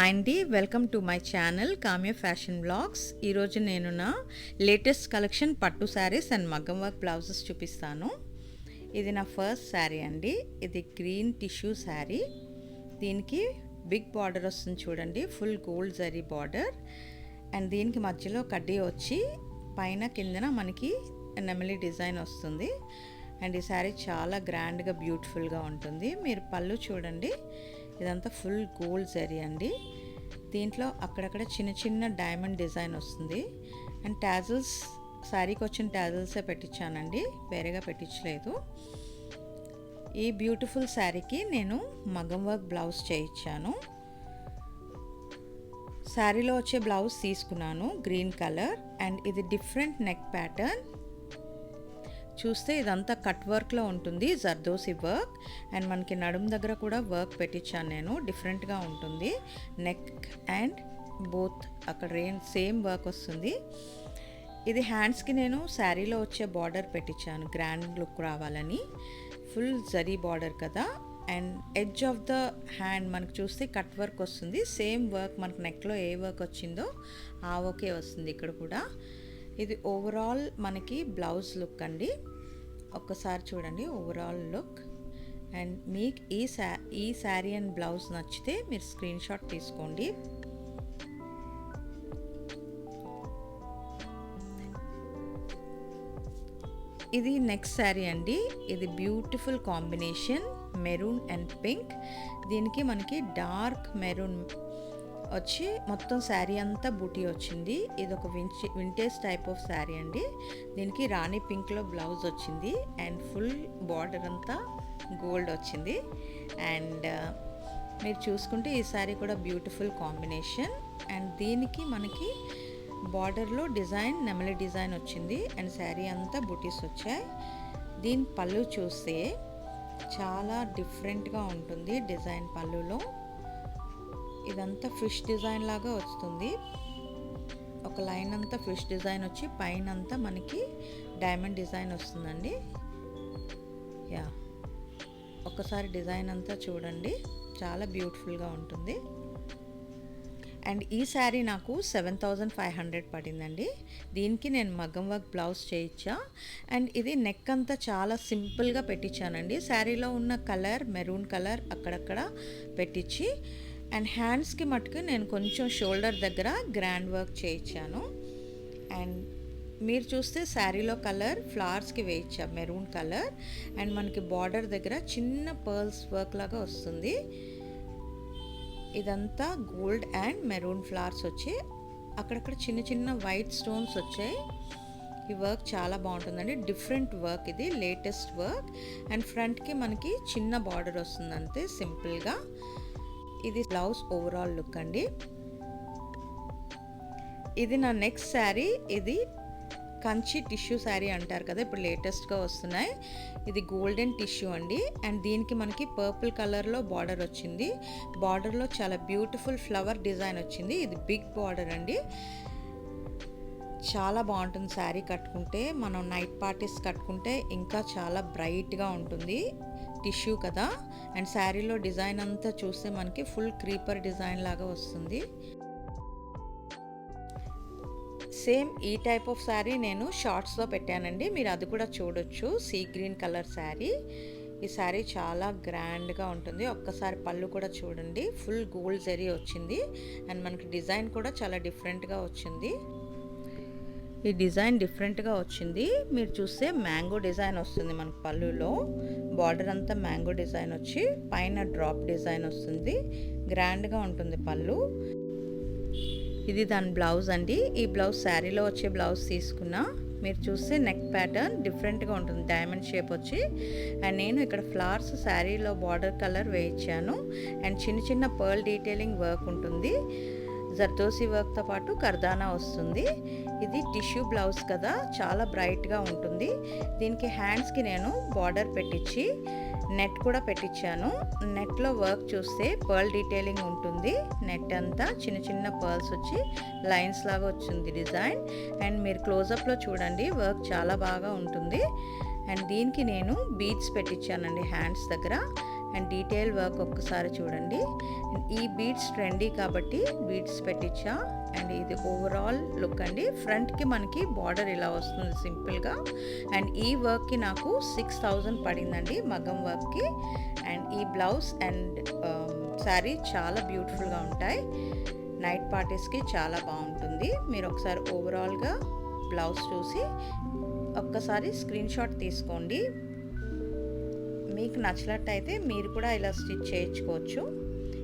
Hi అండి, welcome to my channel Kamya fashion blogs. ఈరోజు నేను నా లేటెస్ట్ కలెక్షన్ పట్టు శారీస్ అండ్ మగ్గం వర్క్ బ్లౌజెస్ చూపిస్తాను. ఇది నా ఫస్ట్ శారీ అండి. ఇది గ్రీన్ టిష్యూ శారీ. దీనికి బిగ్ బార్డర్ వస్తుంది చూడండి, full gold zari border. And దీనికి మధ్యలో కడ్డీ వచ్చి పైన కిందన మనకి నెమలి డిజైన్ వస్తుంది. అండ్ ఈ శారీ చాలా గ్రాండ్గా బ్యూటిఫుల్గా ఉంటుంది. మీరు పళ్ళు చూడండి, ఇదంతా ఫుల్ గోల్డ్ జరీ అండి. దీంట్లో అక్కడక్కడ చిన్న చిన్న డైమండ్ డిజైన్ వస్తుంది. అండ్ టాజిల్స్, శారీకి వచ్చిన టాజిల్సే పెట్టించానండి, వేరేగా పెట్టించలేదు. ఈ బ్యూటిఫుల్ శారీకి నేను మగ్గం వర్క్ బ్లౌజ్ చేయించాను. శారీలో వచ్చే బ్లౌజ్ తీసుకున్నాను గ్రీన్ కలర్. అండ్ ఇది డిఫరెంట్ నెక్ ప్యాటర్న్. చూస్తే ఇదంతా కట్ వర్క్లో ఉంటుంది, జర్దోసి వర్క్. అండ్ మనకి నడుము దగ్గర కూడా వర్క్ పెట్టించాను నేను, డిఫరెంట్గా ఉంటుంది. నెక్ అండ్ బోత్ అక్కడ సేమ్ వర్క్ వస్తుంది. ఇది హ్యాండ్స్కి నేను శారీలో వచ్చే బార్డర్ పెట్టించాను, గ్రాండ్ లుక్ రావాలని. ఫుల్ జరీ బార్డర్ కదా. And edge of the hand మనకు చూస్తే కట్ వర్క్ వస్తుంది. సేమ్ వర్క్ మనకు నెక్లో ఏ వర్క్ వచ్చిందో ఆ వర్కే వస్తుంది ఇక్కడ కూడా. ఇది ఓవరాల్ మనకి బ్లౌజ్ లుక్ అండి. ఒక్కసారి చూడండి ఓవరాల్ లుక్. అండ్ మీకు ఈ శారీ అండ్ బ్లౌజ్ నచ్చితే మీరు స్క్రీన్ షాట్ తీసుకోండి. ఇది నెక్స్ట్ శారీ అండి. ఇది beautiful combination, maroon and pink. దీనికి మనకి డార్క్ మెరూన్ వచ్చి మొత్తం శారీ అంతా బూటీ వచ్చింది. ఇది ఒక వింటేజ్ టైప్ ఆఫ్ శారీ అండి. దీనికి రాణి పింక్లో బ్లౌజ్ వచ్చింది. అండ్ ఫుల్ బార్డర్ అంతా గోల్డ్ వచ్చింది. అండ్ మీరు చూసుకుంటే ఈ శారీ కూడా బ్యూటిఫుల్ కాంబినేషన్. అండ్ దీనికి మనకి బార్డర్లో డిజైన్ నెమలి డిజైన్ వచ్చింది. అండ్ శారీ అంతా బూటీస్ వచ్చాయి. దీని పళ్ళు చూస్తే చాలా డిఫరెంట్గా ఉంటుంది డిజైన్. పళ్ళులో ఇదంతా ఫిష్ డిజైన్ లాగా వస్తుంది. ఒక లైన్ అంతా ఫిష్ డిజైన్ వచ్చి పైన అంతా మనకి డైమండ్ డిజైన్ వస్తుందండి. యా, ఒకసారి డిజైన్ అంతా చూడండి, చాలా బ్యూటిఫుల్గా ఉంటుంది. అండ్ ఈ శారీ నాకు 7,500 పడిందండి. దీనికి నేను మగ్గం వర్క్ బ్లౌజ్ చేయించా. అండ్ ఇది నెక్ అంతా చాలా సింపుల్గా పెట్టించానండి. శారీలో ఉన్న కలర్ మెరూన్ కలర్ అక్కడక్కడ పెట్టించి. అండ్ హ్యాండ్స్కి మటుకు నేను కొంచెం షోల్డర్ దగ్గర గ్రాండ్ వర్క్ చేయించాను. అండ్ మీరు చూస్తే శారీలో కలర్ ఫ్లవర్స్కి వేయించా, మెరూన్ కలర్. అండ్ మనకి బార్డర్ దగ్గర చిన్న పర్ల్స్ వర్క్ లాగా వస్తుంది. ఇదంతా గోల్డ్ అండ్ మెరూన్ ఫ్లవర్స్ వచ్చి అక్కడక్కడ చిన్న చిన్న వైట్ స్టోన్స్ వచ్చాయి. ఈ వర్క్ చాలా బాగుంటుందండి, డిఫరెంట్ వర్క్, ఇది లేటెస్ట్ వర్క్. అండ్ ఫ్రంట్కి మనకి చిన్న బార్డర్ వస్తుంది అంతే, సింపుల్గా. ఇది బ్లౌజ్ ఓవరాల్ లుక్ అండి. ఇది నా నెక్స్ట్ శారీ. ఇది కంచి టిష్యూ శారీ అంటారు కదా, ఇప్పుడు లేటెస్ట్గా వస్తున్నాయి. ఇది గోల్డెన్ టిష్యూ అండి. అండ్ దీనికి మనకి పర్పుల్ కలర్లో బార్డర్ వచ్చింది. బార్డర్లో చాలా బ్యూటిఫుల్ ఫ్లవర్ డిజైన్ వచ్చింది. ఇది బిగ్ బార్డర్ అండి. చాలా బాగుంటుంది శారీ కట్టుకుంటే. మనం నైట్ పార్టీస్ కట్టుకుంటే ఇంకా చాలా బ్రైట్గా ఉంటుంది, టిష్యూ కదా. అండ్ శారీలో డిజైన్ అంతా చూస్తే మనకి ఫుల్ క్రీపర్ డిజైన్ లాగా వస్తుంది. సేమ్ ఈ టైప్ ఆఫ్ శారీ నేను షార్ట్స్లో పెట్టానండి, మీరు అది కూడా చూడొచ్చు. Sea green colour sari. ఈ శారీ చాలా గ్రాండ్గా ఉంటుంది. ఒక్కసారి పళ్ళు కూడా చూడండి, ఫుల్ గోల్డ్ జరీ వచ్చింది. అండ్ మనకి డిజైన్ కూడా చాలా డిఫరెంట్గా వచ్చింది. ఈ డిజైన్ డిఫరెంట్గా వచ్చింది. మీరు చూస్తే మ్యాంగో డిజైన్ వస్తుంది మనకు పళ్ళులో. బార్డర్ అంతా మ్యాంగో డిజైన్ వచ్చి పైన డ్రాప్ డిజైన్ వస్తుంది. గ్రాండ్గా ఉంటుంది పళ్ళు. ఇది దాని బ్లౌజ్ అండి. ఈ బ్లౌజ్ శారీలో వచ్చే బ్లౌజ్ తీసుకున్నా. మీరు చూస్తే నెక్ ప్యాటర్న్ డిఫరెంట్గా ఉంటుంది, డైమండ్ షేప్ వచ్చి. అండ్ నేను ఇక్కడ ఫ్లవర్స్ శారీలో బార్డర్ కలర్ వేయించాను. అండ్ చిన్న చిన్న పర్ల్ డీటెయిలింగ్ వర్క్ ఉంటుంది. జర్దోసి వర్క్తో పాటు కర్దానా వస్తుంది. ఇది టిష్యూ బ్లౌజ్ కదా, చాలా బ్రైట్గా ఉంటుంది. దీనికి హ్యాండ్స్కి నేను బార్డర్ పెట్టించి నెట్ కూడా పెట్టించాను. నెట్లో వర్క్ చూస్తే పర్ల్ డీటెయిలింగ్ ఉంటుంది. నెట్ అంతా చిన్న చిన్న పర్ల్స్ వచ్చి లైన్స్ లాగా వచ్చింది డిజైన్. అండ్ మీరు క్లోజప్లో చూడండి, వర్క్ చాలా బాగా ఉంటుంది. అండ్ దీనికి నేను బీడ్స్ పెట్టించానండి హ్యాండ్స్ దగ్గర. అండ్ డీటెయిల్ వర్క్ ఒక్కసారి చూడండి. ఈ బీడ్స్ ట్రెండీ కాబట్టి బీడ్స్ పెట్టించా. అండ్ ఇది ఓవరాల్ లుక్ అండి. ఫ్రంట్కి మనకి బార్డర్ ఇలా వస్తుంది సింపుల్గా. అండ్ ఈ వర్క్కి నాకు 6000 పడిందండి మగ్గం వర్క్కి. అండ్ ఈ బ్లౌజ్ అండ్ శారీ చాలా బ్యూటిఫుల్గా ఉంటాయి. నైట్ పార్టీస్కి చాలా బాగుంటుంది. మీరు ఒకసారి ఓవరాల్గా బ్లౌజ్ చూసి ఒక్కసారి స్క్రీన్ షాట్ తీసుకోండి. మీకు నచ్చినట్టయితే మీరు కూడా ఇలా స్టిచ్ చేయించుకోవచ్చు.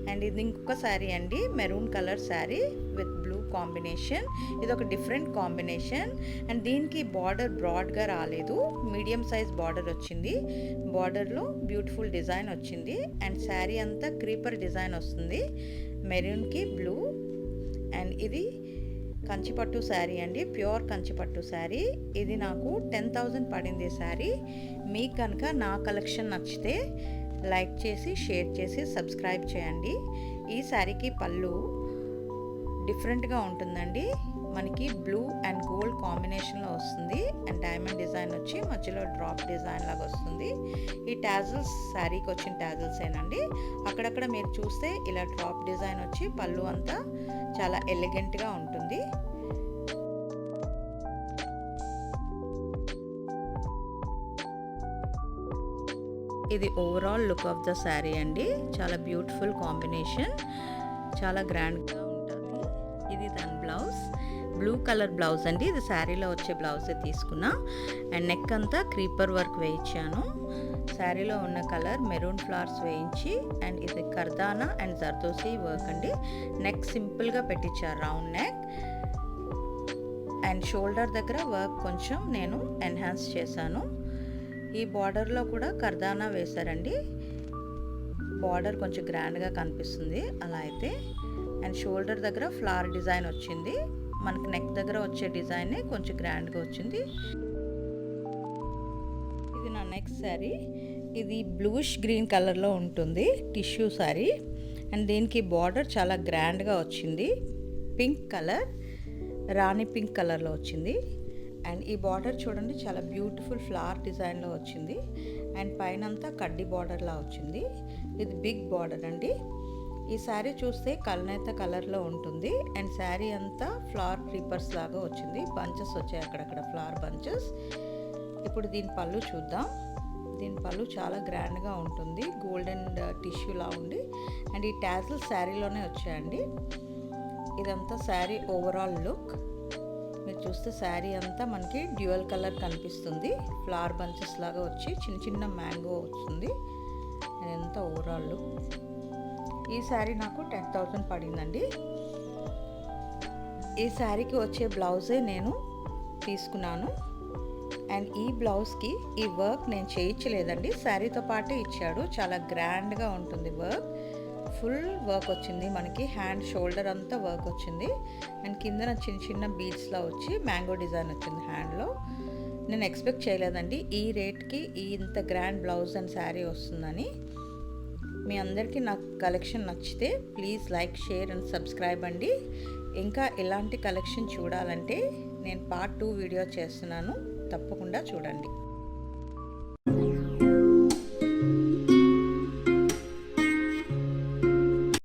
అండ్ ఇది ఇంకొక శారీ అండి, maroon colour sari with blue combination. ఇది ఒక డిఫరెంట్ కాంబినేషన్. అండ్ దీనికి బార్డర్ బ్రాడ్గా రాలేదు, మీడియం సైజ్ బార్డర్ వచ్చింది. బార్డర్లో బ్యూటిఫుల్ డిజైన్ వచ్చింది. అండ్ శారీ అంతా క్రీపర్ డిజైన్ వస్తుంది, మెరూన్కి బ్లూ. అండ్ ఇది కంచిపట్టు శారీ అండి, ప్యూర్ కంచిపట్టు శారీ. ఇది నాకు 10,000 పడింది శారీ. మీకు కనుక నా కలెక్షన్ నచ్చితే లైక్ చేసి, షేర్ చేసి, సబ్స్క్రైబ్ చేయండి. ఈ శారీకి పళ్ళు డిఫరెంట్గా ఉంటుందండి. మనకి బ్లూ అండ్ గోల్డ్ కాంబినేషన్లో వస్తుంది. అండ్ డైమండ్ డిజైన్ వచ్చి మధ్యలో డ్రాప్ డిజైన్ లాగా వస్తుంది. ఈ టాజిల్స్ శారీకి వచ్చిన టాజిల్స్ ఏనండి. అక్కడక్కడ మీరు చూస్తే ఇలా డ్రాప్ డిజైన్ వచ్చి పళ్ళు అంతా చాలా ఎలిగెంట్గా ఉంటుంది. ఇది overall look of the sari అండి. చాలా బ్యూటిఫుల్ కాంబినేషన్, చాలా గ్రాండ్గా ఉంటుంది. ఇది దాని బ్లౌజ్, బ్లూ కలర్ బ్లౌజ్ అండి. ఇది శారీలో వచ్చే బ్లౌజే తీసుకున్నా. అండ్ నెక్ అంతా క్రీపర్ వర్క్ వేయించాను. శారీలో ఉన్న కలర్ మెరూన్ ఫ్లవర్స్ వేయించి. అండ్ ఇది కర్దానా అండ్ జర్దోసి వర్క్ అండి. నెక్ సింపుల్గా పెట్టించారు, రౌండ్ నెక్. అండ్ షోల్డర్ దగ్గర వర్క్ కొంచెం నేను ఎన్హాన్స్ చేశాను. ఈ బార్డర్లో కూడా కర్దానా వేశారండి. బార్డర్ కొంచెం గ్రాండ్గా కనిపిస్తుంది అలా అయితే. అండ్ షోల్డర్ దగ్గర ఫ్లవర్ డిజైన్ వచ్చింది. మనకి నెక్ దగ్గర వచ్చే డిజైనే కొంచెం గ్రాండ్గా వచ్చింది. ఇది నా నెక్స్ట్ శారీ. ఇది బ్లూష్ గ్రీన్ కలర్లో ఉంటుంది, టిష్యూ శారీ. అండ్ దీనికి బార్డర్ చాలా గ్రాండ్గా వచ్చింది. పింక్ కలర్, రాణి పింక్ కలర్లో వచ్చింది. అండ్ ఈ బార్డర్ చూడండి, చాలా బ్యూటిఫుల్ ఫ్లవర్ డిజైన్లో వచ్చింది. అండ్ పైనంతా కడ్డీ బార్డర్లా వచ్చింది. ఇది బిగ్ బార్డర్ అండి. ఈ శారీ చూస్తే కల్నేత కలర్లో ఉంటుంది. అండ్ శారీ అంతా ఫ్లవర్ క్రీపర్స్ లాగా వచ్చింది, బంచెస్ వచ్చాయి అక్కడక్కడ, ఫ్లవర్ బంచెస్. ఇప్పుడు దీని పళ్ళు చూద్దాం. దీని పళ్ళు చాలా గ్రాండ్గా ఉంటుంది, గోల్డెన్ టిష్యూలా ఉండి. అండ్ ఈ టాజిల్ శారీలోనే వచ్చాయండి. ఇదంతా శారీ ఓవరాల్ లుక్. మీరు చూస్తే శారీ అంతా మనకి డ్యూయల్ కలర్ కనిపిస్తుంది, ఫ్లవర్ బంచెస్ లాగా వచ్చి చిన్న చిన్న మ్యాంగో వస్తుంది. అదంతా ఓవరాల్ లుక్. ఈ శారీ నాకు 10,000 పడిందండి. ఈ శారీకి వచ్చే బ్లౌజే నేను తీసుకున్నాను. అండ్ ఈ బ్లౌజ్కి ఈ వర్క్ నేను చేయించలేదండి, శారీతో పాటే ఇచ్చాడు. చాలా గ్రాండ్గా ఉంటుంది వర్క్. ఫుల్ వర్క్ వచ్చింది మనకి, హ్యాండ్ షోల్డర్ అంతా వర్క్ వచ్చింది. అండ్ కిందన చిన్న చిన్న బీడ్స్లా వచ్చి మ్యాంగో డిజైన్ వచ్చింది హ్యాండ్లో. నేను ఎక్స్పెక్ట్ చేయలేదండి ఈ రేట్కి ఇంత గ్రాండ్ బ్లౌజ్ అండ్ శారీ వస్తుందని. మీ అందరికీ నా కలెక్షన్ నచ్చితే please like, share and subscribe అండి. ఇంకా ఇలాంటి కలెక్షన్ చూడాలంటే నేను పార్ట్ 2 వీడియో చేస్తున్నాను, తప్పకుండా చూడండి.